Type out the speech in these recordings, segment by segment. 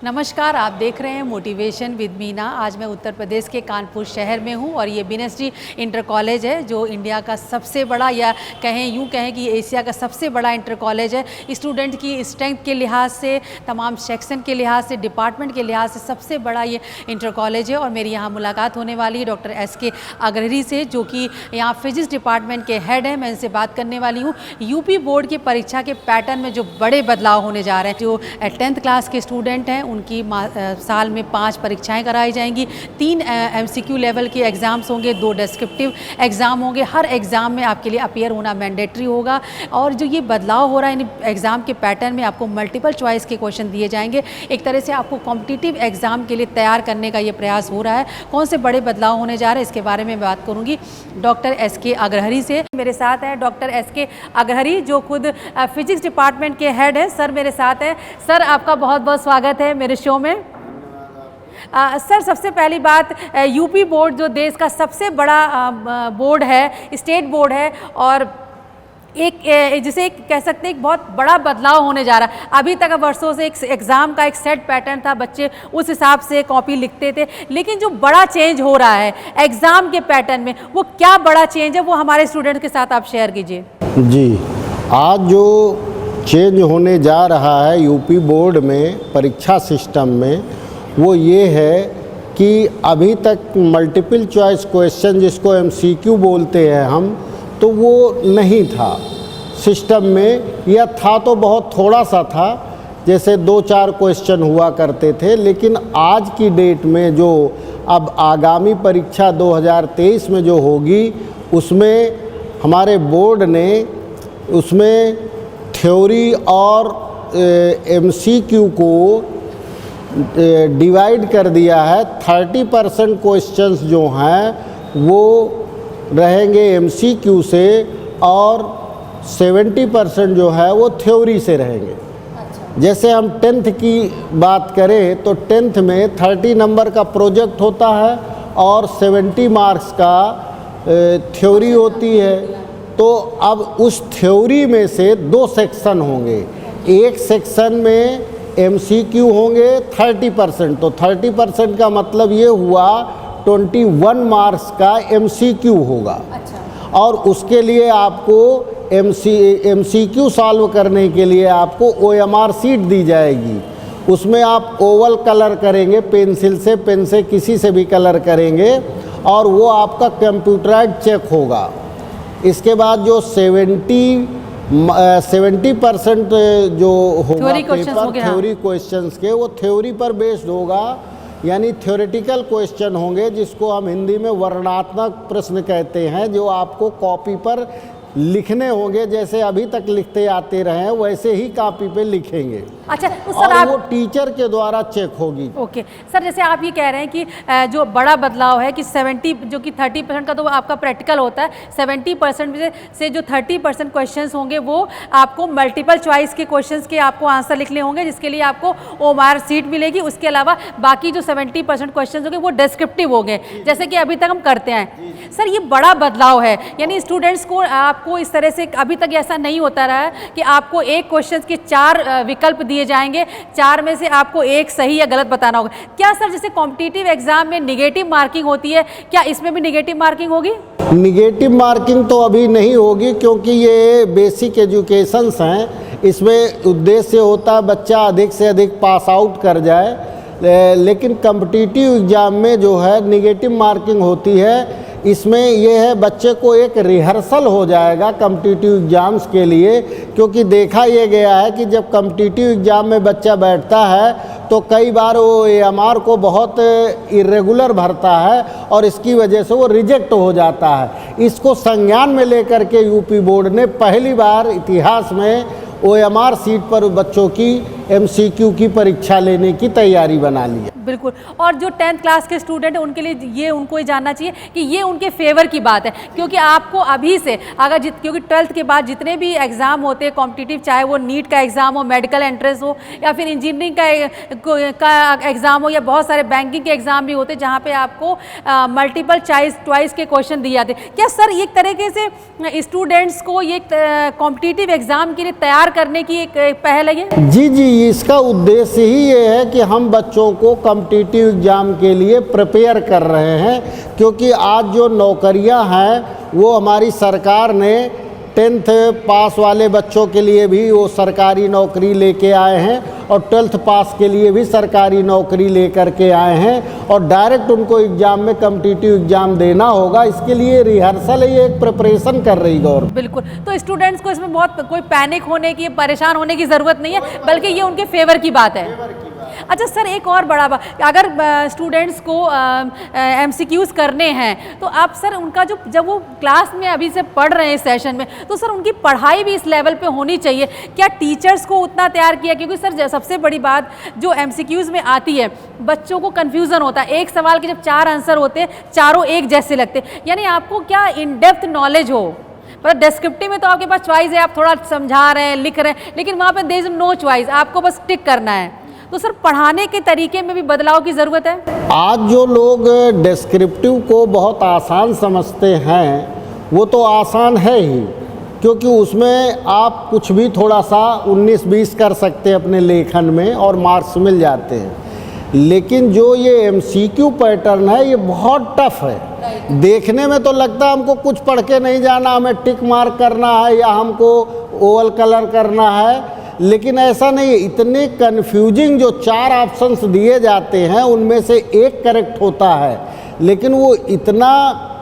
नमस्कार, आप देख रहे हैं मोटिवेशन विद मीना। आज मैं उत्तर प्रदेश के कानपुर शहर में हूं और ये बीएनएसडी इंटर कॉलेज है जो इंडिया का सबसे बड़ा या यूं कहें कि एशिया का सबसे बड़ा इंटर कॉलेज है। स्टूडेंट की स्ट्रेंथ के लिहाज से, तमाम सेक्शन के लिहाज से, डिपार्टमेंट के लिहाज से सबसे बड़ा ये इंटर कॉलेज है। और मेरी यहाँ मुलाकात होने वाली है डॉक्टर एसके अग्रहरी से, जो कि यहाँ फिजिक्स डिपार्टमेंट के हेड हैं। मैं इनसे बात करने वाली हूँ यूपी बोर्ड की परीक्षा के पैटर्न में जो बड़े बदलाव होने जा रहे हैं। जो 10th क्लास के स्टूडेंट हैं उनकी साल में 5 परीक्षाएं कराई जाएंगी। 3 MCQ लेवल के एग्ज़ाम्स होंगे, 2 डिस्क्रिप्टिव एग्ज़ाम होंगे। हर एग्ज़ाम में आपके लिए अपीयर होना मैंडेटरी होगा। और जो ये बदलाव हो रहा है इन एग्ज़ाम के पैटर्न में, आपको मल्टीपल चॉइस के क्वेश्चन दिए जाएंगे। एक तरह से आपको कॉम्पिटिटिव एग्ज़ाम के लिए तैयार करने का ये प्रयास हो रहा है। कौन से बड़े बदलाव होने जा रहे हैं इसके बारे में बात करूँगी डॉक्टर एसके अग्रहरी से। मेरे साथ है डॉक्टर एसके अग्रहरी, जो खुद फिजिक्स डिपार्टमेंट के हेड है। सर मेरे साथ हैं। सर आपका बहुत बहुत स्वागत है मेरे शो में। सर सबसे पहली बात, यूपी बोर्ड जो देश का सबसे बड़ा बोर्ड है, स्टेट बोर्ड है, और जिसे कह सकते हैं एक बहुत बड़ा बदलाव होने जा रहा है। अभी तक वर्षों से एक एग्ज़ाम का एक सेट पैटर्न था, बच्चे उस हिसाब से कॉपी लिखते थे। लेकिन जो बड़ा चेंज हो रहा है एग्ज़ाम के पैटर्न में, वो क्या बड़ा चेंज है, वो हमारे स्टूडेंट के साथ आप शेयर कीजिए। जी, आज जो चेंज होने जा रहा है यूपी बोर्ड में परीक्षा सिस्टम में, वो ये है कि अभी तक मल्टीपल चॉइस क्वेश्चन, जिसको MCQ बोलते हैं हम, तो वो नहीं था सिस्टम में, या था तो बहुत थोड़ा सा था, जैसे 2-4 क्वेश्चन हुआ करते थे। लेकिन आज की डेट में जो अब आगामी परीक्षा 2023 में जो होगी, उसमें हमारे बोर्ड ने उसमें थ्योरी और MCQ को डिवाइड कर दिया है। 30% क्वेश्चंस जो हैं वो रहेंगे MCQ से, और 70% जो है वो थ्योरी से रहेंगे। जैसे हम 10th की बात करें तो 10th में 30 नंबर का प्रोजेक्ट होता है और 70 मार्क्स का थ्योरी होती है। तो अब उस थ्योरी में से 2 सेक्शन होंगे। एक सेक्शन में MCQ होंगे 30%, तो 30% का मतलब ये हुआ 21 मार्क्स का MCQ होगा। अच्छा। और उसके लिए आपको MCQ सॉल्व करने के लिए आपको OMR शीट दी जाएगी। उसमें आप ओवल कलर करेंगे, पेंसिल से, पेन से, किसी से भी कलर करेंगे, और वो आपका कंप्यूटराइज्ड चेक होगा। इसके बाद जो 70% जो होगा पेपर थ्योरी क्वेश्चंस के, वो थ्योरी पर बेस्ड होगा, यानी थ्योरेटिकल क्वेश्चन होंगे, जिसको हम हिंदी में वर्णनात्मक प्रश्न कहते हैं, जो आपको कॉपी पर लिखने होंगे। जैसे अभी तक लिखते आते रहे हैं वैसे ही कॉपी पे लिखेंगे। अच्छा, तो सर और वो टीचर के द्वारा चेक होगी। ओके सर, जैसे आप ये कह रहे हैं कि जो बड़ा बदलाव है कि 30% का तो आपका प्रैक्टिकल होता है, 70% से जो 30% क्वेश्चंस होंगे वो आपको मल्टीपल चॉइस के क्वेश्चंस के आपको आंसर लिखने होंगे, जिसके लिए आपको OMR शीट मिलेगी। उसके अलावा बाकी जो 70% क्वेश्चंस होंगे वो डिस्क्रिप्टिव होंगे, जैसे कि अभी तक हम करते हैं। सर ये बड़ा बदलाव है, यानी स्टूडेंट्स को आपको इस तरह से, अभी तक ऐसा नहीं होता रहा है कि आपको एक क्वेश्चन के 4 विकल्प दिए जाएंगे, 4 में से आपको एक सही या गलत बताना होगा। क्या सर जैसे कॉम्पिटिटिव एग्जाम में निगेटिव मार्किंग होती है, क्या इसमें भी निगेटिव मार्किंग होगी? निगेटिव मार्किंग तो अभी नहीं होगी, क्योंकि ये बेसिक एजुकेशंस हैं। इसमें उद्देश्य होता है बच्चा अधिक से अधिक पास आउट कर जाए। लेकिन कॉम्पिटिटिव एग्ज़ाम में जो है निगेटिव मार्किंग होती है। इसमें यह है बच्चे को एक रिहर्सल हो जाएगा कॉम्पिटिटिव एग्ज़ाम्स के लिए, क्योंकि देखा यह गया है कि जब कॉम्पिटिटिव एग्ज़ाम में बच्चा बैठता है तो कई बार वो AMR को बहुत इरेगुलर भरता है और इसकी वजह से वो रिजेक्ट हो जाता है। इसको संज्ञान में लेकर के यूपी बोर्ड ने पहली बार इतिहास में OMR सीट पर बच्चों की MCQ की परीक्षा लेने की तैयारी बना ली है। बिल्कुल। और जो 10th क्लास के स्टूडेंट हैं उनके लिए ये उनको ये जानना चाहिए कि ये उनके फेवर की बात है, क्योंकि आपको अभी से अगर क्योंकि 12th के बाद जितने भी एग्ज़ाम होते हैं कॉम्पिटिटिव, चाहे वो नीट का एग्ज़ाम हो, मेडिकल एंट्रेंस हो, या फिर इंजीनियरिंग का एग्ज़ाम हो, या बहुत सारे बैंकिंग के एग्ज़ाम भी होते हैं जहाँ पे आपको मल्टीपल चॉइस के क्वेश्चन दिए जाते हैं। क्या सर एक तरीके से स्टूडेंट्स को ये कॉम्पिटिटिव एग्ज़ाम के लिए तैयार करने की एक पहल है ये? जी, इसका उद्देश्य ही ये है कि हम बच्चों को कॉम्पिटिटिव एग्ज़ाम के लिए प्रिपेयर कर रहे हैं, क्योंकि आज जो नौकरियां हैं वो हमारी सरकार ने 10th पास वाले बच्चों के लिए भी वो सरकारी नौकरी लेके आए हैं और 12th पास के लिए भी सरकारी नौकरी लेकर के आए हैं, और डायरेक्ट उनको एग्ज़ाम में कॉम्पिटिटिव एग्ज़ाम देना होगा। इसके लिए रिहर्सल है, ये एक प्रिपरेशन कर रही गवर्नमेंट। बिल्कुल, तो स्टूडेंट्स को इसमें बहुत कोई पैनिक होने की, परेशान होने की ज़रूरत नहीं है, बल्कि ये उनके फेवर की बात है। अच्छा सर, एक और बड़ा बात, अगर स्टूडेंट्स को MCQs करने हैं तो आप सर उनका जो, जब वो क्लास में अभी से पढ़ रहे हैं इस सेशन में, तो सर उनकी पढ़ाई भी इस लेवल पे होनी चाहिए। क्या टीचर्स को उतना तैयार किया? क्योंकि सर सबसे बड़ी बात जो MCQs में आती है, बच्चों को कन्फ्यूज़न होता है। एक सवाल के जब 4 आंसर होते हैं, चारों एक जैसे लगते हैं। यानी आपको क्या इन डेप्थ नॉलेज हो, पर डिस्क्रिप्टिव में तो आपके पास चॉइस है, आप थोड़ा समझा रहे हैं, लिख रहे हैं, लेकिन वहाँ पे देयर इज नो चॉइस, आपको बस टिक करना है। तो सर पढ़ाने के तरीके में भी बदलाव की ज़रूरत है। आज जो लोग डिस्क्रिप्टिव को बहुत आसान समझते हैं, वो तो आसान है ही, क्योंकि उसमें आप कुछ भी थोड़ा सा 19-20 कर सकते हैं अपने लेखन में और मार्क्स मिल जाते हैं। लेकिन जो ये MCQ पैटर्न है, ये बहुत टफ है। देखने में तो लगता है हमको कुछ पढ़ के नहीं जाना, हमें टिक मार्क करना है या हमको ओवल कलर करना है, लेकिन ऐसा नहीं है। इतने कन्फ्यूजिंग जो 4 ऑप्शंस दिए जाते हैं, उनमें से एक करेक्ट होता है, लेकिन वो इतना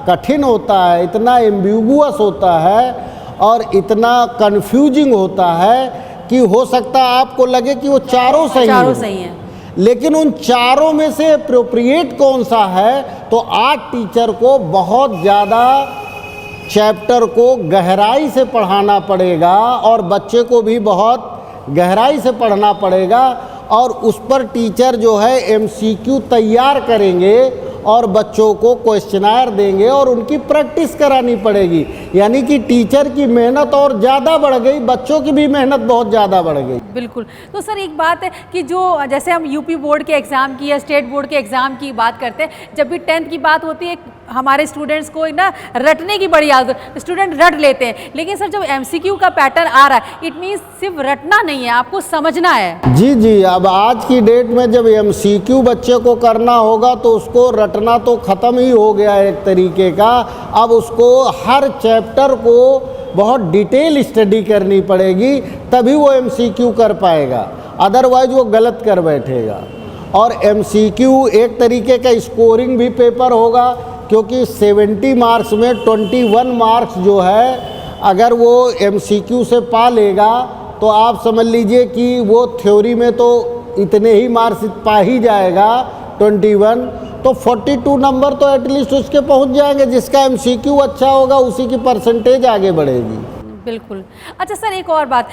कठिन होता है, इतना एम्बिगुअस होता है और इतना कन्फ्यूजिंग होता है कि हो सकता है आपको लगे कि वो चारों सही हैं, लेकिन उन चारों में से अप्रोप्रिएट कौन सा है। तो आज टीचर को बहुत ज़्यादा चैप्टर को गहराई से पढ़ाना पड़ेगा और बच्चे को भी बहुत गहराई से पढ़ना पड़ेगा, और उस पर टीचर जो है MCQ तैयार करेंगे और बच्चों को क्वेश्चनायर देंगे और उनकी प्रैक्टिस करानी पड़ेगी। यानी कि टीचर की मेहनत और ज़्यादा बढ़ गई, बच्चों की भी मेहनत बहुत ज़्यादा बढ़ गई। बिल्कुल। तो सर एक बात है कि जो जैसे हम यूपी बोर्ड के एग्ज़ाम की या स्टेट बोर्ड के एग्ज़ाम की बात करते हैं, जब भी 10th की बात होती है, हमारे स्टूडेंट्स को ना रटने की बड़ी आदत, स्टूडेंट रट लेते हैं। लेकिन सर जब MCQ का पैटर्न आ रहा है, इट मीन्स सिर्फ रटना नहीं है, आपको समझना है। जी, अब आज की डेट में जब MCQ बच्चे को करना होगा तो उसको रटना तो ख़त्म ही हो गया एक तरीके का। अब उसको हर चैप्टर को बहुत डिटेल स्टडी करनी पड़ेगी, तभी वो MCQ कर पाएगा, अदरवाइज वो गलत कर बैठेगा। और MCQ एक तरीके का स्कोरिंग भी पेपर होगा, क्योंकि 70 मार्क्स में 21 मार्क्स जो है, अगर वो MCQ से पा लेगा तो आप समझ लीजिए कि वो थ्योरी में तो इतने ही मार्क्स पा ही जाएगा 21, तो 42 नंबर तो एटलीस्ट उसके पहुंच जाएंगे। जिसका MCQ अच्छा होगा उसी की परसेंटेज आगे बढ़ेगी। बिल्कुल। अच्छा सर एक और बात,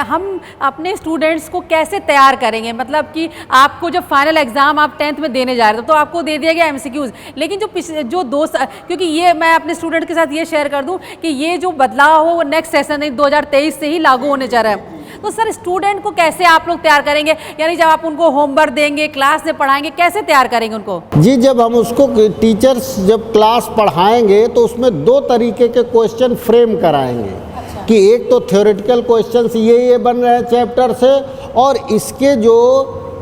हम अपने स्टूडेंट्स को कैसे तैयार करेंगे? मतलब कि आपको जब फाइनल एग्ज़ाम आप 10th में देने जा रहे थे तो आपको दे दिया गया MCQs, लेकिन जो 2 साल, क्योंकि ये मैं अपने स्टूडेंट के साथ ये शेयर कर दूं कि ये जो बदलाव हो वो नेक्स्ट सेशन 2023 से ही लागू होने जा रहा है। तो सर स्टूडेंट को कैसे आप लोग तैयार करेंगे? यानी जब आप उनको होमवर्क देंगे, क्लास में पढ़ाएंगे, कैसे तैयार करेंगे उनको? जी, जब हम उसको टीचर्स जब क्लास पढ़ाएंगे तो उसमें 2 तरीके के क्वेश्चन फ्रेम कराएंगे। कि एक तो थ्योरेटिकल क्वेश्चंस ये बन रहे हैं चैप्टर से, और इसके जो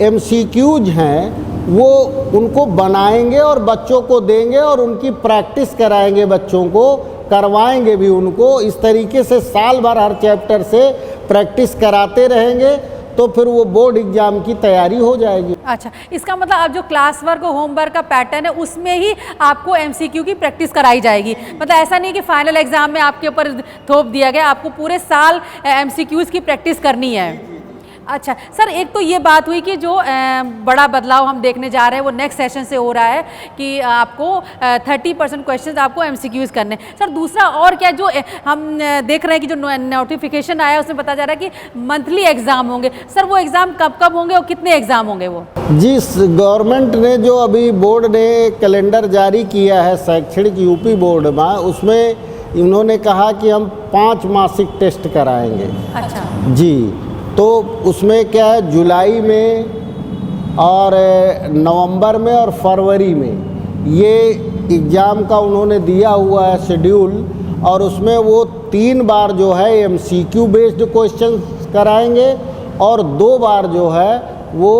MCQs हैं वो उनको बनाएंगे और बच्चों को देंगे और उनकी प्रैक्टिस कराएंगे, बच्चों को करवाएंगे भी उनको। इस तरीके से साल भर हर चैप्टर से प्रैक्टिस कराते रहेंगे तो फिर वो बोर्ड एग्जाम की तैयारी हो जाएगी। अच्छा, इसका मतलब आप जो क्लास वर्क और होमवर्क का पैटर्न है उसमें ही आपको MCQ की प्रैक्टिस कराई जाएगी। मतलब ऐसा नहीं कि फाइनल एग्जाम में आपके ऊपर थोप दिया गया, आपको पूरे साल MCQs की प्रैक्टिस करनी है। अच्छा सर, एक तो ये बात हुई कि जो बड़ा बदलाव हम देखने जा रहे हैं वो नेक्स्ट सेशन से हो रहा है कि आपको 30% क्वेश्चन आपको MCQs करने। सर दूसरा और क्या जो हम देख रहे हैं कि जो नोटिफिकेशन आया उसमें बताया जा रहा है कि मंथली एग्ज़ाम होंगे। सर वो एग्ज़ाम कब कब होंगे और कितने एग्ज़ाम होंगे वो? जी, गवर्नमेंट ने जो अभी बोर्ड ने कैलेंडर जारी किया है शैक्षणिक यूपी बोर्ड में, उसमें इन्होंने कहा कि हम 5 मासिक टेस्ट कराएंगे। अच्छा जी, तो उसमें क्या है, जुलाई में और नवंबर में और फरवरी में ये एग्ज़ाम का उन्होंने दिया हुआ है शेड्यूल, और उसमें वो 3 बार जो है MCQ बेस्ड क्वेश्चन कराएंगे और 2 बार जो है वो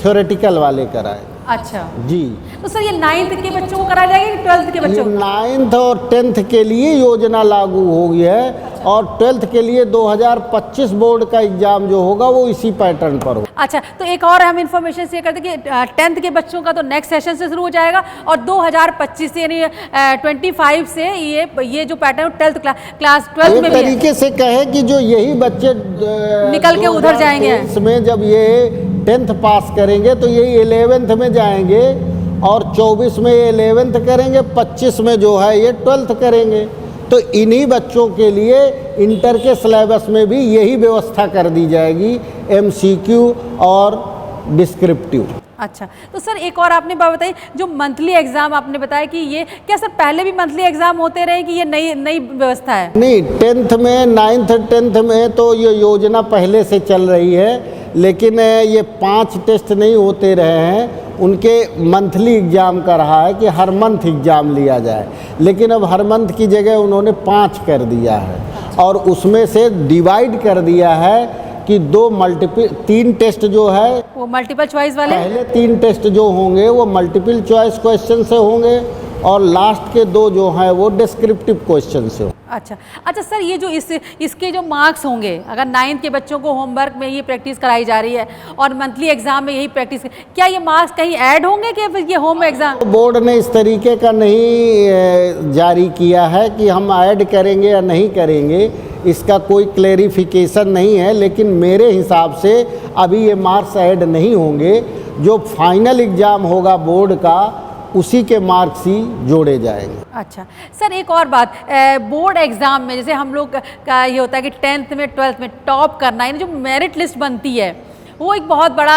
थ्योरेटिकल वाले कराए। अच्छा जी। तो सर ये 9th के बच्चों को कराया जाएगा कि 12th के बच्चों को? 9th और 10th के लिए योजना लागू हो गई है और 12th के लिए 2025 बोर्ड का एग्जाम जो होगा वो इसी पैटर्न पर होगा। अच्छा, तो एक और हम इन्फॉर्मेशन शेयर करते हैं कि 10th के बच्चों का तो नेक्स्ट सेशन से शुरू हो जाएगा और 2025 से यानी 25 से ये जो पैटर्न 12th क्लास 12th में भी है। तरीके से कहे कि जो यही बच्चे निकल के उधर जाएंगे, इसमें जब ये 10th पास करेंगे तो यही 11th में जाएंगे और 24 में ये 11th करेंगे, 25 में जो है ये 12th करेंगे। तो इन्हीं बच्चों के लिए इंटर के सिलेबस में भी यही व्यवस्था कर दी जाएगी, MCQ और डिस्क्रिप्टिव। अच्छा, तो सर एक और आपने बात बताई जो मंथली एग्जाम आपने बताया कि ये क्या सर पहले भी मंथली एग्जाम होते रहे कि ये नई व्यवस्था है? नहीं, 10th में 9th 10th में तो ये योजना पहले से चल रही है, लेकिन ये 5 टेस्ट नहीं होते रहे हैं, उनके मंथली एग्ज़ाम का रहा है कि हर मंथ एग्ज़ाम लिया जाए, लेकिन अब हर मंथ की जगह उन्होंने 5 कर दिया है और उसमें से डिवाइड कर दिया है कि 3 टेस्ट जो है वो मल्टीपल चॉइस वाले, पहले 3 टेस्ट जो होंगे वो मल्टीपल चॉइस क्वेश्चन से होंगे और लास्ट के 2 जो हैं वो डिस्क्रिप्टिव क्वेश्चन से। अच्छा सर, ये जो इसके जो मार्क्स होंगे, अगर 9th के बच्चों को होमवर्क में ये प्रैक्टिस कराई जा रही है और मंथली एग्जाम में यही प्रैक्टिस, क्या ये मार्क्स कहीं ऐड होंगे कि फिर ये होम एग्जाम? बोर्ड ने इस तरीके का नहीं जारी किया है कि हम ऐड करेंगे या नहीं करेंगे, इसका कोई क्लेरिफिकेशन नहीं है, लेकिन मेरे हिसाब से अभी ये मार्क्स ऐड नहीं होंगे। जो फाइनल एग्ज़ाम होगा बोर्ड का उसी के मार्क्स ही जोड़े जाएंगे। अच्छा सर, एक और बात, बोर्ड एग्ज़ाम में जैसे हम लोग का ये होता है कि 10th में 12th में टॉप करना, यानी जो मेरिट लिस्ट बनती है वो एक बहुत बड़ा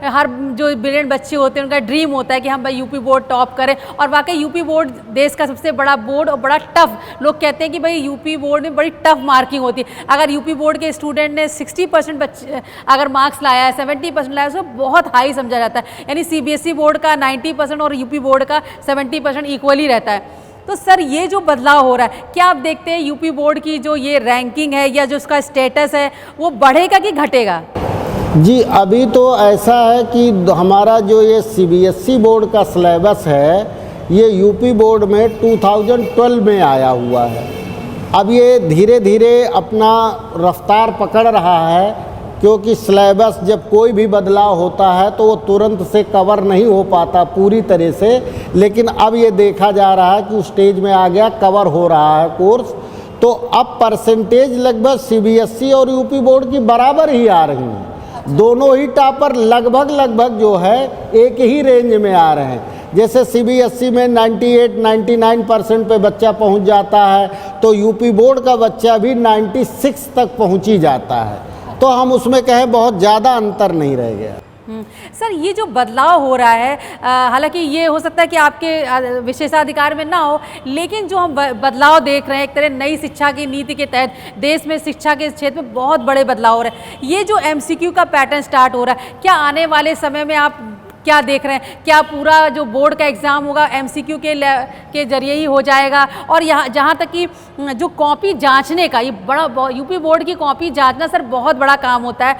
हर जो ब्रिलियंट बच्चे होते हैं उनका ड्रीम होता है कि हम भाई यूपी बोर्ड टॉप करें। और वाकई यूपी बोर्ड देश का सबसे बड़ा बोर्ड और बड़ा टफ, लोग कहते हैं कि भाई यूपी बोर्ड में बड़ी टफ मार्किंग होती है। अगर यूपी बोर्ड के स्टूडेंट ने 60% बच्चे अगर मार्क्स लाया है, 70% लाया है, उसको बहुत हाई समझा जाता है। यानी CBSE बोर्ड का 90% और यूपी बोर्ड का 70% इक्वली रहता है। तो सर ये जो बदलाव हो रहा है, क्या आप देखते हैं यूपी बोर्ड की जो ये रैंकिंग है या जो उसका स्टेटस है वो बढ़ेगा कि घटेगा? जी, अभी तो ऐसा है कि हमारा जो ये CBSE बोर्ड का सिलेबस है ये यूपी बोर्ड में 2012 में आया हुआ है। अब ये धीरे धीरे अपना रफ्तार पकड़ रहा है, क्योंकि सिलेबस जब कोई भी बदलाव होता है तो वो तुरंत से कवर नहीं हो पाता पूरी तरह से, लेकिन अब ये देखा जा रहा है कि उस स्टेज में आ गया, कवर हो रहा है कोर्स। तो अब परसेंटेज लगभग CBSE और यूपी बोर्ड की बराबर ही आ रही हैं। दोनों ही टॉपर लगभग जो है एक ही रेंज में आ रहे हैं। जैसे CBSE में 98-99% पे बच्चा पहुंच जाता है तो यूपी बोर्ड का बच्चा भी 96 तक पहुंच ही जाता है, तो हम उसमें कहें बहुत ज़्यादा अंतर नहीं रह गया। सर ये जो बदलाव हो रहा है, हालांकि ये हो सकता है कि आपके विशेषाधिकार में ना हो, लेकिन जो हम बदलाव देख रहे हैं एक तरह नई शिक्षा की नीति के तहत देश में शिक्षा के क्षेत्र में बहुत बड़े बदलाव हो रहे हैं। ये जो MCQ का पैटर्न स्टार्ट हो रहा है, क्या आने वाले समय में आप क्या देख रहे हैं? क्या पूरा जो बोर्ड का एग्ज़ाम होगा MCQ के जरिए ही हो जाएगा? और यहाँ जहाँ तक कि जो कॉपी जांचने का, ये बड़ा यूपी बोर्ड की कॉपी जांचना सर बहुत बड़ा काम होता है।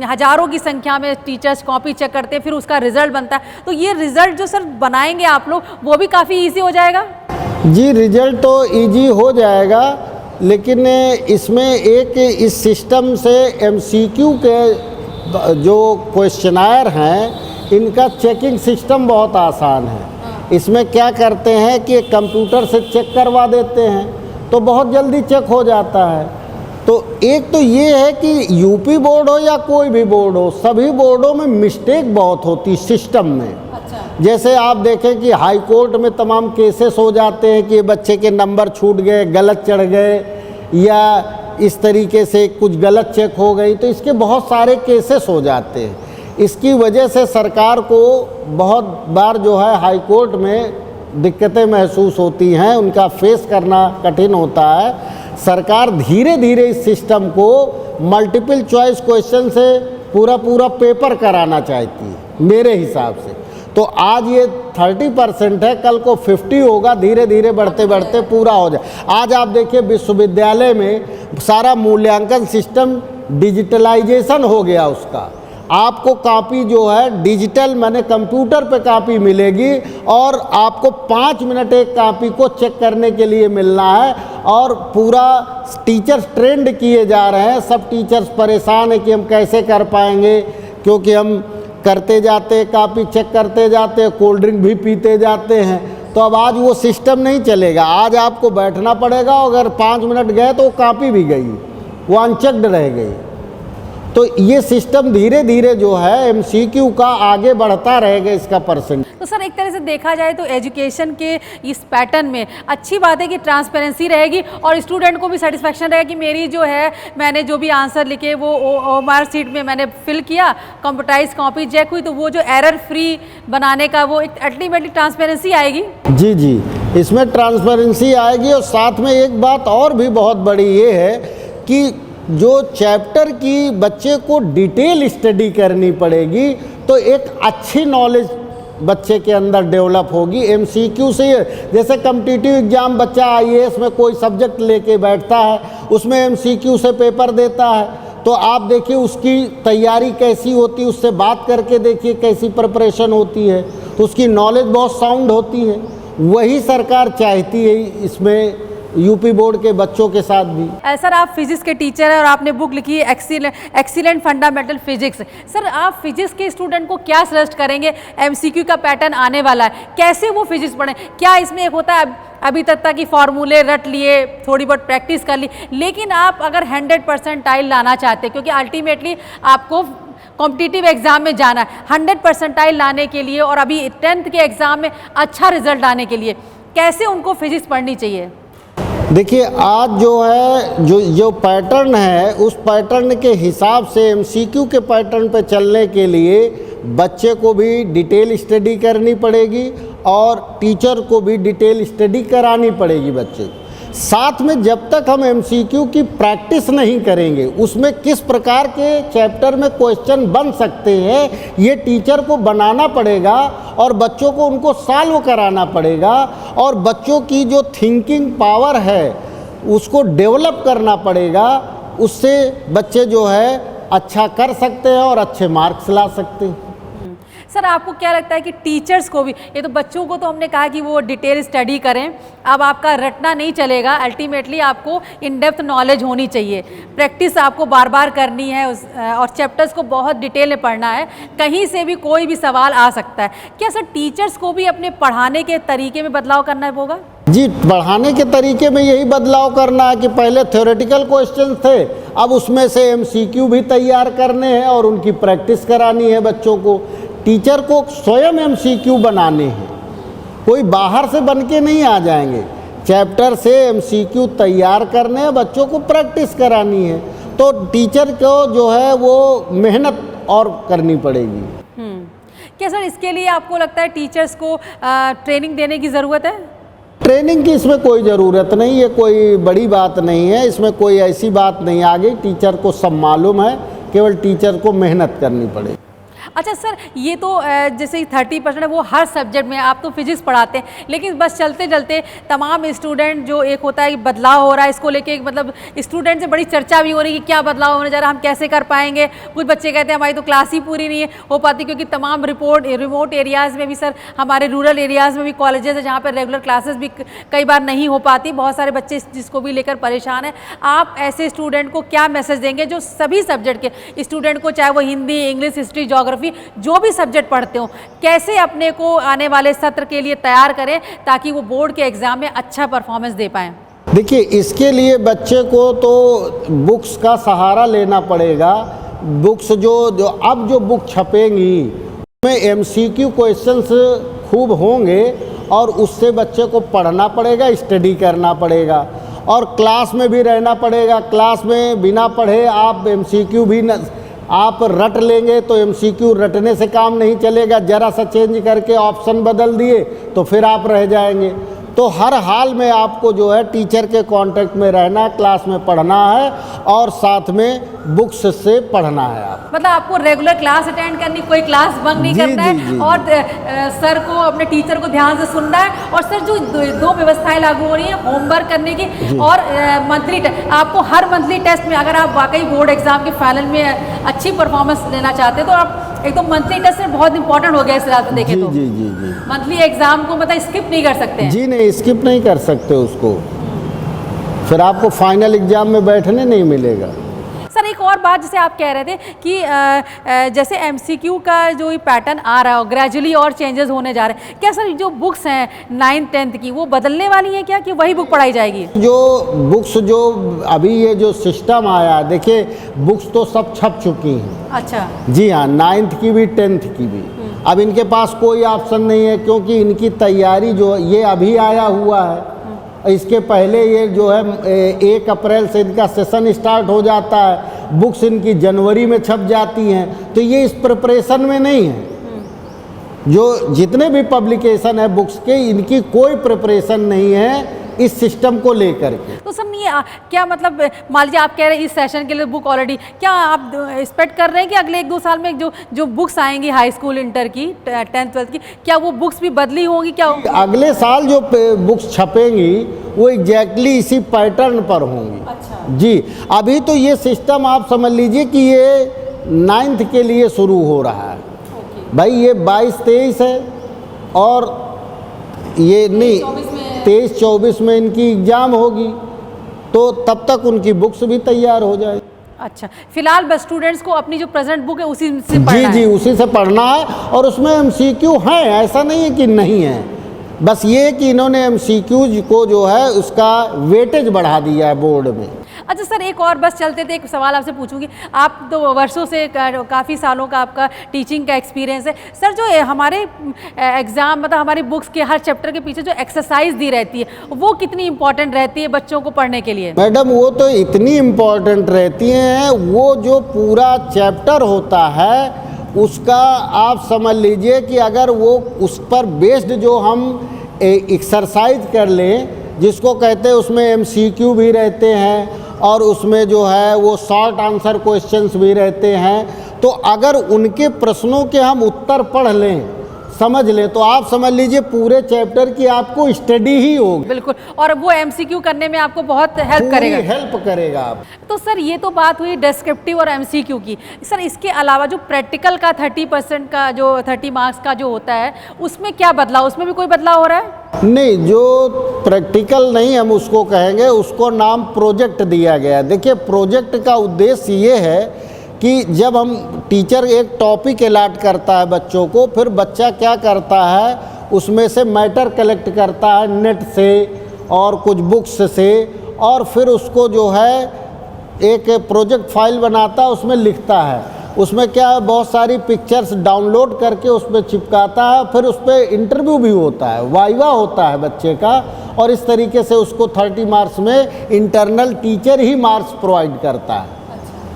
हज़ारों की संख्या में टीचर्स कॉपी चेक करते हैं, फिर उसका रिज़ल्ट बनता है। तो ये रिज़ल्ट जो सर बनाएंगे आप लोग, वो भी काफ़ी ईजी हो जाएगा? जी, रिज़ल्ट तो ईजी हो जाएगा, लेकिन इसमें एक इस सिस्टम से MCQ के जो क्वेश्चनायर हैं इनका चेकिंग सिस्टम बहुत आसान है। इसमें क्या करते हैं कि कंप्यूटर से चेक करवा देते हैं तो बहुत जल्दी चेक हो जाता है। तो एक तो ये है कि यूपी बोर्ड हो या कोई भी बोर्ड हो, सभी बोर्डों में मिस्टेक बहुत होती सिस्टम में। अच्छा। जैसे आप देखें कि हाई कोर्ट में तमाम केसेस हो जाते हैं कि बच्चे के नंबर छूट गए, गलत चढ़ गए या इस तरीके से कुछ गलत चेक हो गई, तो इसके बहुत सारे केसेस हो जाते हैं। इसकी वजह से सरकार को बहुत बार जो है हाई कोर्ट में दिक्कतें महसूस होती हैं, उनका फेस करना कठिन होता है। सरकार धीरे धीरे इस सिस्टम को मल्टीपल चॉइस क्वेश्चन से पूरा पेपर कराना चाहती है मेरे हिसाब से। तो आज ये 30% है, कल को 50 होगा, धीरे धीरे बढ़ते बढ़ते पूरा हो जाए। आज आप देखिए विश्वविद्यालय में सारा मूल्यांकन सिस्टम डिजिटलाइजेशन हो गया उसका। आपको कॉपी जो है डिजिटल माने कंप्यूटर पे कॉपी मिलेगी और आपको 5 मिनट एक कॉपी को चेक करने के लिए मिलना है। और पूरा टीचर्स ट्रेंड किए जा रहे हैं, सब टीचर्स परेशान है कि हम कैसे कर पाएंगे, क्योंकि हम करते जाते कॉपी चेक करते जाते, कोल्ड ड्रिंक भी पीते जाते हैं। तो अब आज वो सिस्टम नहीं चलेगा, आज आपको बैठना पड़ेगा। अगर 5 मिनट गए तो वो कॉपी भी गई, वो अनचेक्ड रह गई। तो ये सिस्टम धीरे धीरे जो है एमसीक्यू का आगे बढ़ता रहेगा इसका परसेंट। तो सर एक तरह से देखा जाए तो एजुकेशन के इस पैटर्न में अच्छी बात है कि ट्रांसपेरेंसी रहेगी और स्टूडेंट को भी सेटिस्फेक्शन रहेगा कि मेरी जो है मैंने जो भी आंसर लिखे वो ओएमआर शीट में मैंने फिल किया, कंप्यूटराइज कॉपी चेक हुई, तो वो जो एरर फ्री बनाने का वो एक अल्टीमेटली ट्रांसपेरेंसी आएगी। जी जी, इसमें ट्रांसपेरेंसी आएगी। और साथ में एक बात और भी बहुत बड़ी ये है कि जो चैप्टर की बच्चे को डिटेल स्टडी करनी पड़ेगी, तो एक अच्छी नॉलेज बच्चे के अंदर डेवलप होगी एमसीक्यू से। जैसे कॉम्पिटिटिव एग्जाम बच्चा आईएएस में कोई सब्जेक्ट लेके बैठता है, उसमें एमसीक्यू से पेपर देता है, तो आप देखिए उसकी तैयारी कैसी होती है, उससे बात करके देखिए कैसी प्रिपरेशन होती है, तो उसकी नॉलेज बहुत साउंड होती है। वही सरकार चाहती है इसमें यूपी बोर्ड के बच्चों के साथ भी। सर आप फिजिक्स के टीचर हैं और आपने बुक लिखी है एक्सीलेंट फंडामेंटल फिजिक्स। सर आप फिजिक्स के स्टूडेंट को क्या सजेस्ट करेंगे? एमसीक्यू का पैटर्न आने वाला है, कैसे वो फिजिक्स पढ़ें? क्या इसमें एक होता है अभी तक की फॉर्मूले रट लिए, थोड़ी बहुत प्रैक्टिस कर ली, लेकिन आप अगर 100% लाना चाहते हैं, क्योंकि अल्टीमेटली आपको कॉम्पिटिटिव एग्जाम में जाना है, 100% लाने के लिए और अभी 10th के एग्जाम में अच्छा रिजल्ट आने के लिए कैसे उनको फिजिक्स पढ़नी चाहिए? देखिए आज जो है जो पैटर्न है, उस पैटर्न के हिसाब से एमसीक्यू के पैटर्न पे चलने के लिए बच्चे को भी डिटेल स्टडी करनी पड़ेगी और टीचर को भी डिटेल स्टडी करानी पड़ेगी बच्चे को। साथ में जब तक हम एमसीक्यू की प्रैक्टिस नहीं करेंगे, उसमें किस प्रकार के चैप्टर में क्वेश्चन बन सकते हैं ये टीचर को बनाना पड़ेगा और बच्चों को उनको सॉल्व कराना पड़ेगा। और बच्चों की जो थिंकिंग पावर है उसको डेवलप करना पड़ेगा, उससे बच्चे जो है अच्छा कर सकते हैं और अच्छे मार्क्स ला सकते हैं। सर आपको क्या लगता है कि टीचर्स को भी, ये तो बच्चों को तो हमने कहा कि वो डिटेल स्टडी करें, अब आपका रटना नहीं चलेगा, अल्टीमेटली आपको इन डेप्थ नॉलेज होनी चाहिए, प्रैक्टिस आपको बार बार करनी है और चैप्टर्स को बहुत डिटेल में पढ़ना है, कहीं से भी कोई भी सवाल आ सकता है। क्या सर टीचर्स को भी अपने पढ़ाने के तरीके में बदलाव करना होगा? जी, पढ़ाने के तरीके में यही बदलाव करना है कि पहले थ्योरेटिकल क्वेश्चन थे, अब उसमें से एमसीक्यू भी तैयार करने हैं और उनकी प्रैक्टिस करानी है बच्चों को। टीचर को स्वयं एमसीक्यू बनाने हैं, कोई बाहर से बन के नहीं आ जाएंगे। चैप्टर से एमसीक्यू तैयार करने हैं, बच्चों को प्रैक्टिस करानी है, तो टीचर को जो है वो मेहनत और करनी पड़ेगी। क्या सर इसके लिए आपको लगता है टीचर्स को ट्रेनिंग देने की ज़रूरत है? ट्रेनिंग की इसमें कोई ज़रूरत नहीं है, कोई बड़ी बात नहीं है, इसमें कोई ऐसी बात नहीं आ गई। टीचर को सब मालूम है, केवल टीचर को मेहनत करनी पड़ेगी। अच्छा सर, ये तो जैसे 30% है वो हर सब्जेक्ट में, आप तो फिजिक्स पढ़ाते हैं, लेकिन बस चलते चलते तमाम स्टूडेंट जो एक होता है कि बदलाव हो रहा है, इसको लेके मतलब स्टूडेंट से बड़ी चर्चा भी हो रही है कि क्या बदलाव होने जा रहा है, हम कैसे कर पाएंगे। कुछ बच्चे कहते हैं हमारी तो क्लास ही पूरी नहीं हो पाती, क्योंकि तमाम रिमोट एरियाज़ में भी सर, हमारे रूरल एरियाज़ में भी कॉलेजेस है जहाँ पर रेगुलर क्लासेस भी कई बार नहीं हो पाती, बहुत सारे बच्चे जिसको भी लेकर परेशान है। आप ऐसे स्टूडेंट को क्या मैसेज देंगे जो सभी सब्जेक्ट के स्टूडेंट को, चाहे वो हिंदी, इंग्लिश, हिस्ट्री, ज्योग्राफी, जो भी सब्जेक्ट पढ़ते हो, कैसे अपने को आने वाले सत्र के लिए तैयार करें ताकि वो बोर्ड के एग्जाम में अच्छा परफॉर्मेंस दे पाएं? देखिए, इसके लिए बच्चे को तो बुक्स का सहारा लेना पड़ेगा। बुक्स जो अब जो बुक छपेंगी उसमें एमसीक्यू क्वेश्चंस खूब होंगे और उससे बच्चे को पढ़ना पड़ेगा, स्टडी करना पड़ेगा और क्लास में भी रहना पड़ेगा। क्लास में बिना पढ़े आप एमसीक्यू भी आप रट लेंगे तो एमसीक्यू रटने से काम नहीं चलेगा। ज़रा सा चेंज करके ऑप्शन बदल दिए तो फिर आप रह जाएंगे। तो हर हाल में आपको जो है टीचर के कांटेक्ट में रहना, क्लास में पढ़ना है और साथ में बुक्स से पढ़ना है आप। मतलब आपको रेगुलर क्लास अटेंड करनी, कोई क्लास बंक नहीं जी, करना जी, है जी, और सर को, अपने टीचर को ध्यान से सुनना है। और सर जो दो व्यवस्थाएं लागू हो रही हैं होमवर्क करने की और मंथली आपको हर मंथली टेस्ट में, अगर आप वाकई बोर्ड एग्जाम के फाइनल में अच्छी परफॉर्मेंस लेना चाहते हैं तो आप एक तो मंथली टेस्ट बहुत इंपॉर्टेंट हो गया इस हिसाब से देखें जी, तो जी जी जी मंथली एग्जाम को मतलब स्किप नहीं कर सकते हैं। जी नहीं, स्किप नहीं कर सकते उसको, फिर आपको फाइनल एग्जाम में बैठने नहीं मिलेगा। सर एक और बात जैसे आप कह रहे थे कि जैसे एमसीक्यू का जो ये पैटर्न आ रहा है ग्रेजुअली और चेंजेस होने जा रहे हैं, क्या सर जो बुक्स हैं 9th 10th की वो बदलने वाली हैं क्या, कि वही बुक पढ़ाई जाएगी? जो बुक्स जो अभी ये जो सिस्टम आया, देखिए बुक्स तो सब छप चुकी हैं। अच्छा। जी हाँ, 9th की भी 10th की भी। अब इनके पास कोई ऑप्शन नहीं है क्योंकि इनकी तैयारी जो ये अभी आया हुआ है। इसके पहले ये जो है 1 अप्रैल से इनका सेशन स्टार्ट हो जाता है, बुक्स इनकी जनवरी में छप जाती हैं, तो ये इस प्रिपरेशन में नहीं है। जो जितने भी पब्लिकेशन है बुक्स के, इनकी कोई प्रिपरेशन नहीं है इस सिस्टम को लेकर के। तो सर नहीं क्या मतलब, मान लीजिए आप कह रहे हैं इस सेशन के लिए बुक ऑलरेडी, क्या आप एक्सपेक्ट कर रहे हैं कि अगले 1-2 साल में जो बुक्स आएंगी हाई स्कूल इंटर की 10th 12th की, क्या वो बुक्स भी बदली होंगी क्या? अगले साल जो बुक्स छपेंगी वो एग्जैक्टली इसी पैटर्न पर होंगी। अच्छा। जी, अभी तो ये सिस्टम आप समझ लीजिए कि ये 9th के लिए शुरू हो रहा है। भाई ये 22-23 है और ये नहीं 23-24 में इनकी एग्ज़ाम होगी, तो तब तक उनकी बुक्स भी तैयार हो जाए। अच्छा, फिलहाल बस स्टूडेंट्स को अपनी जो प्रेजेंट बुक है उसी से पढ़ना जी है। जी, उसी से पढ़ना है और उसमें एमसीक्यू हैं, ऐसा नहीं है कि नहीं है। बस ये कि इन्होंने एमसीक्यूज को जो है उसका वेटेज बढ़ा दिया है बोर्ड में। अच्छा सर एक और बस चलते थे, एक सवाल आपसे पूछूंगी। आप तो वर्षों से, काफ़ी सालों का आपका टीचिंग का एक्सपीरियंस है सर। जो हमारे एग्ज़ाम मतलब हमारी बुक्स के हर चैप्टर के पीछे जो एक्सरसाइज दी रहती है वो कितनी इंपॉर्टेंट रहती है बच्चों को पढ़ने के लिए? मैडम वो तो इतनी इम्पोर्टेंट रहती हैं, वो जो पूरा चैप्टर होता है उसका आप समझ लीजिए कि अगर वो उस पर बेस्ड जो हम एक्सरसाइज कर लें, जिसको कहते हैं उसमें एमसीक्यू भी रहते हैं और उसमें जो है वो शॉर्ट आंसर क्वेश्चंस भी रहते हैं, तो अगर उनके प्रश्नों के हम उत्तर पढ़ लें, समझ लें, तो आप समझ लीजिए पूरे चैप्टर की आपको स्टडी ही होगी। बिल्कुल, और वो एमसीक्यू करने में आपको बहुत हेल्प करेगा। हेल्प करेगा आप। तो सर ये तो बात हुई डिस्क्रिप्टिव और एमसीक्यू की। सर इसके अलावा जो प्रैक्टिकल का 30% का जो 30 मार्क्स का जो होता है उसमें क्या बदलाव, उसमें भी कोई बदलाव हो रहा है? नहीं, जो प्रैक्टिकल नहीं हम उसको कहेंगे, उसको नाम प्रोजेक्ट दिया गया। देखिए प्रोजेक्ट का उद्देश्य ये है कि जब हम टीचर एक टॉपिक अलॉट करता है बच्चों को, फिर बच्चा क्या करता है उसमें से मैटर कलेक्ट करता है नेट से और कुछ बुक्स से, और फिर उसको जो है एक प्रोजेक्ट फाइल बनाता है, उसमें लिखता है। उसमें क्या है, बहुत सारी पिक्चर्स डाउनलोड करके उसमें चिपकाता है, फिर उस पर इंटरव्यू भी होता है, वाइवा होता है बच्चे का, और इस तरीके से उसको 30 मार्क्स में इंटरनल टीचर ही मार्क्स प्रोवाइड करता है।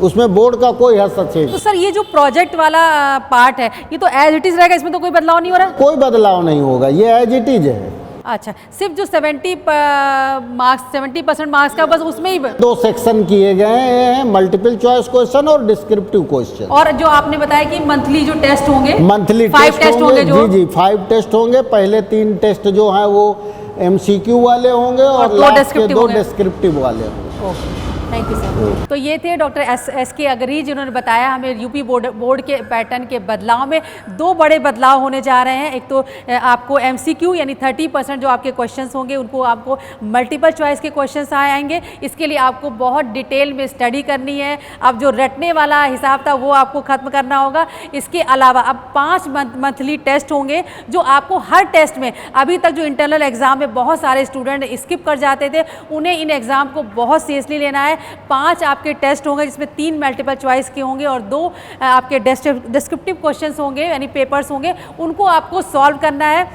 उसमें बोर्ड का कोई हस्तक्षेप। तो सर ये जो प्रोजेक्ट वाला पार्ट है ये तो एज इट इज रहेगा, इसमें तो कोई बदलाव नहीं हो रहा है? कोई बदलाव नहीं होगा, ये एज इट इज है। अच्छा, सिर्फ जो 70% मार्क्स का बस उसमें ही 2 सेक्शन किए गए हैं, मल्टीपल चॉइस क्वेश्चन और डिस्क्रिप्टिव क्वेश्चन। और जो आपने बताया कि मंथली जो टेस्ट होंगे, मंथली 5 टेस्ट होंगे जो? जी जी, 5 टेस्ट होंगे। पहले 3 टेस्ट जो हैं वो एमसीक्यू वाले होंगे और लास्ट के 2 डिस्क्रिप्टिव वाले होंगे। Thank you sir. तो ये थे डॉक्टर एस के अगरी, जिन्होंने बताया हमें यूपी बोर्ड के पैटर्न के बदलाव में 2 बड़े बदलाव होने जा रहे हैं। एक तो आपको एमसीक्यू यानी 30% जो आपके क्वेश्चंस होंगे उनको आपको मल्टीपल चॉइस के क्वेश्चंस आएंगे। इसके लिए आपको बहुत डिटेल में स्टडी करनी है। अब जो रटने वाला हिसाब था वो आपको ख़त्म करना होगा। इसके अलावा अब 5 मंथली टेस्ट होंगे जो आपको हर टेस्ट में, अभी तक जो इंटरनल एग्ज़ाम में बहुत सारे स्टूडेंट स्किप कर जाते थे, उन्हें इन एग्ज़ाम को बहुत सीरियसली लेना है। 5 आपके टेस्ट होंगे जिसमें 3 मल्टीपल चॉइस के होंगे और 2 आपके डिस्क्रिप्टिव क्वेश्चंस होंगे यानी पेपर्स होंगे, उनको आपको सॉल्व करना है।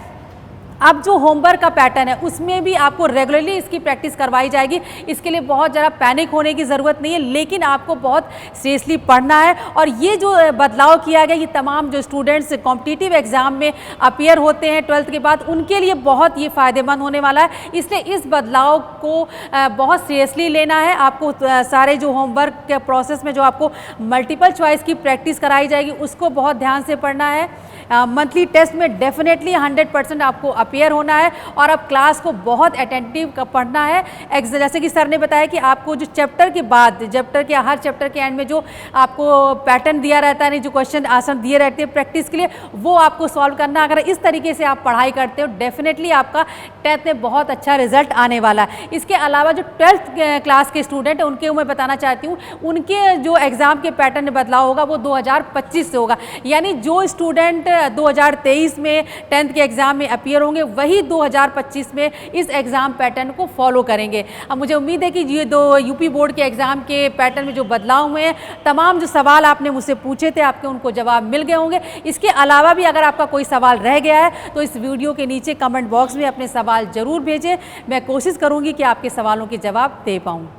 अब जो होमवर्क का पैटर्न है उसमें भी आपको रेगुलरली इसकी प्रैक्टिस करवाई जाएगी। इसके लिए बहुत ज़्यादा पैनिक होने की ज़रूरत नहीं है, लेकिन आपको बहुत सीरियसली पढ़ना है। और ये जो बदलाव किया गया, ये तमाम जो स्टूडेंट्स कॉम्पिटिटिव एग्ज़ाम में अपीयर होते हैं 12th के बाद, उनके लिए बहुत ये फ़ायदेमंद होने वाला है। इसलिए इस बदलाव को बहुत सीरियसली लेना है। आपको सारे जो होमवर्क के प्रोसेस में जो आपको मल्टीपल चॉइस की प्रैक्टिस कराई जाएगी उसको बहुत ध्यान से पढ़ना है। मंथली टेस्ट में डेफिनेटली 100% आपको अपीयर होना है और अब क्लास को बहुत अटेंटिव पढ़ना है। जैसे कि सर ने बताया कि आपको जो चैप्टर के बाद, हर चैप्टर के एंड में जो आपको पैटर्न दिया रहता है, जो क्वेश्चन आंसर दिए रहते हैं प्रैक्टिस के लिए, वो आपको सॉल्व करना। अगर इस तरीके से आप पढ़ाई करते हो डेफिनेटली आपका 10th में बहुत अच्छा रिजल्ट आने वाला है। इसके अलावा जो 12th क्लास के स्टूडेंट हैं उनके मैं बताना चाहती हूँ, उनके जो एग्ज़ाम के पैटर्न में बदलाव होगा वो 2025 से होगा। यानी जो स्टूडेंट 2023 में 10th के एग्ज़ाम में अपीयर होंगे वही 2025 में इस एग्ज़ाम पैटर्न को फॉलो करेंगे। अब मुझे उम्मीद है कि ये दो यूपी बोर्ड के एग्ज़ाम के पैटर्न में जो बदलाव हुए हैं, तमाम जो सवाल आपने मुझसे पूछे थे आपके उनको जवाब मिल गए होंगे। इसके अलावा भी अगर आपका कोई सवाल रह गया है तो इस वीडियो के नीचे कमेंट बॉक्स में अपने सवाल ज़रूर भेजें। मैं कोशिश करूँगी कि आपके सवालों के जवाब दे पाऊँ।